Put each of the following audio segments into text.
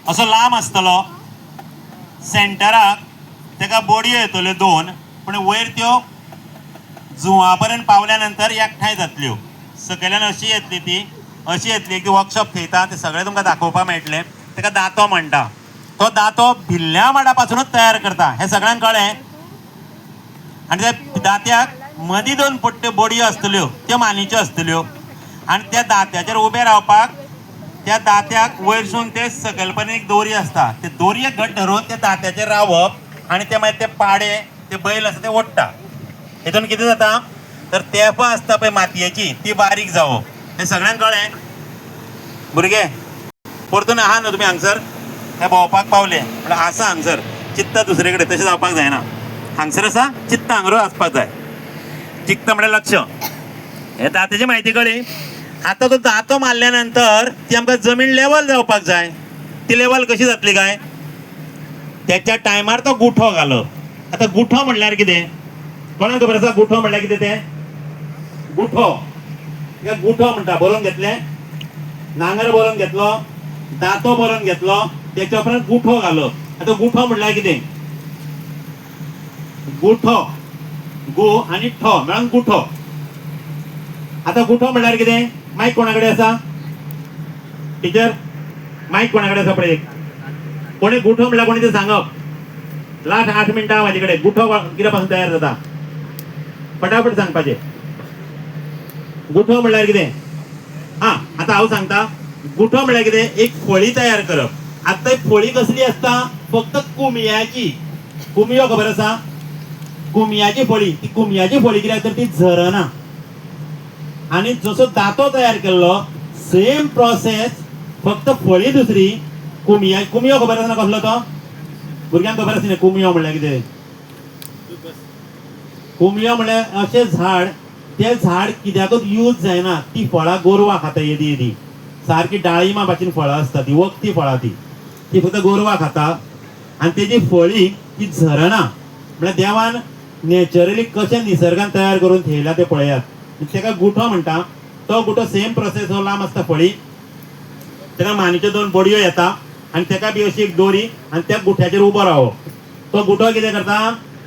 असो लांब आसतलो, सेंटराक तेका बोडयो येतल्यो 2, पण वयर त्यो जुंवा पर्यंत पावल्या नंतर एकठांय जातल्यो. सकयल्यान अशी येतली ती, अशी येतली की वर्कशॉप थेयता ते सगळे तुमकां दाखोवपाक मेळटले. तेका दातो म्हणटा. तो दातो भिल्ल्या माडापासूनच तयार करता, हे सगळ्यांक कळ्ळें. आनी त्या दात्याक मदीं 2 पट्ट्यो बोडयो आसतल्यो, त्यो मानीच्यो आसतल्यो. आनी त्या दात्याचेर उबे रावपाक त्या दात्याक वयरसून ते सकयल पर्यंत एक दोरी आसता. ते दोरयेक घट धरून त्या दात्याचेर रावप आनी ते मागीर ते पाडे, ते बैल आसा ते ओडटा. हितून कितें जाता तर तेंपां आसता पळय मातयेची ती बारीक जावप. हे सगळ्यांक कळ्ळें. भुरगे परतून आहा न्हू तुमी हांगसर, हे भोंवपाक पावले पण आसा हांगसर, चित्ता दुसरे कडेन तशें जावपाक जायना. हांगसर आसा चित्ता हांगरूच आसपाक जाय. चित्ता म्हणल्यार लक्ष. हे दात्याची म्हायती कळ्ळी. आता तो दातो मारल्या नंतर ती आमकां जमीन लेवल जावपाक जाय. ती लेवल कशी जातली काय, त्याच्या टायमार तो गुठो घालप. आता गुठो म्हणल्यार कितें, कोणाक खबर आसा गुठो म्हणल्यार कितें ते? गुठो गुठो म्हणटा. बरोवन घेतले, नांगर बरोवन घेतलो, दातो बरोवन घेतलो, त्याच्या उपरांत गुठो घालप. आता गुठो म्हणल्यार कितें? गुठो, गु आनी ठो मेळून गुठो. आता गुठो म्हणल्यार कितें? मायक कोणाकडे आसा? टिचर मायक कोणाकडे आसा पळय. कोणी गुठो म्हणल्यार कोणी ते सांगप. लास्ट 8 मिनटां म्हाजे कडेन. गुठो कित्या पासून तयार जाता फटाफट सांगपाचें. गुठो म्हणल्यार कितें? आता हांव सांगता. गुठो म्हणल्यार कितें? एक फळी तयार करप. आता एक फळी कसली असता? फक्त कुमियाची. कुमियो खबर आसा? कुमियाची फळी. ती कुमियाची फळी कित्याक तर ती झरना. आणि जसो दातो तयार केल्लो सेम प्रोसेस, फक्त फळी दुसरी. कुमियो खबर आसा कसलो तो? भुरग्यांक खबर आसना कुमियो म्हणल्यार कितें? कुमियो म्हणल्यार अशें झाड, ते झाड कित्याकूच यूज जायना. ती फळां गोरवां खाता येदी येदी. सारकी डाळिंबा भाशेन फळां आसता ती, वखदी फळां ती फक्त गोरवां खाता. आनी तेजी फळी ती झरना. म्हळ्यार देवान नॅचरली कशें निसर्गान तयार करून थेयला ते पळयात. तेका गुठो म्हणटा. तो गुठो सेम प्रोसेस हो लांब आसता फळी. तेका मानीच्यो 2 बोडयो येता आनी तेका बी अशी एक दोरी आनी त्या गुठ्याचेर उबो रावप. तो गुठो कितें करता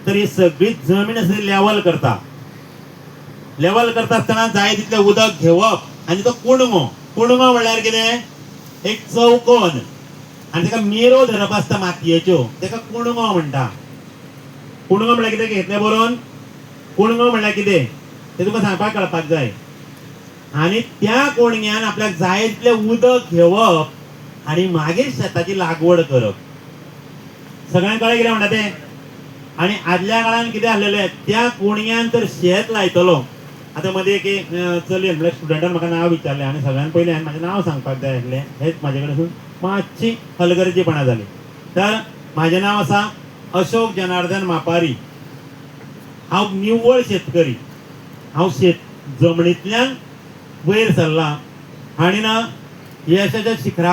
तर ही सगळी जमीन आसा लेवल करता. लेवल करता आसतना जाय तितलें उदक घेवप आनी तो कुणगो. कुणगो म्हणल्यार कितें? एक चौकोन आनी तेका मेरो धरप आसता मातयेच्यो, तेका कुणगो म्हणटा. कुणगो म्हणल्यार कितें घेतलें बरोवन? कुणगो म्हणल्यार कितें ते तुका सांगपाक कळपाक जाय. आनी त्या कोणग्यान आपल्याक जाय तितलें उदक घेवप आनी मागीर शेताची लागवड करप. सगळ्यांक कळ्ळें कितें म्हणटा तें? आनी आदल्या काळान कितें आसलेलें, त्या कोणग्यान तर शेत लायतलो. आता मदीं एक चलयेन म्हळ्यार स्टुडंटान म्हाका नांव विचारलें आनी सगळ्यान पयलीं हांवें म्हाजें नांव सांगपाक जाय आसलें. हेच म्हाजे कडेन मातशी हलगर्जीपणां जाली. तर म्हाजें नांव आसा अशोक जनार्दन मापारी. हांव निव्वळ शेतकरी. हांव शेत जमनींतल्यान वयर सरलां आनी ना यशाच्या शिखराक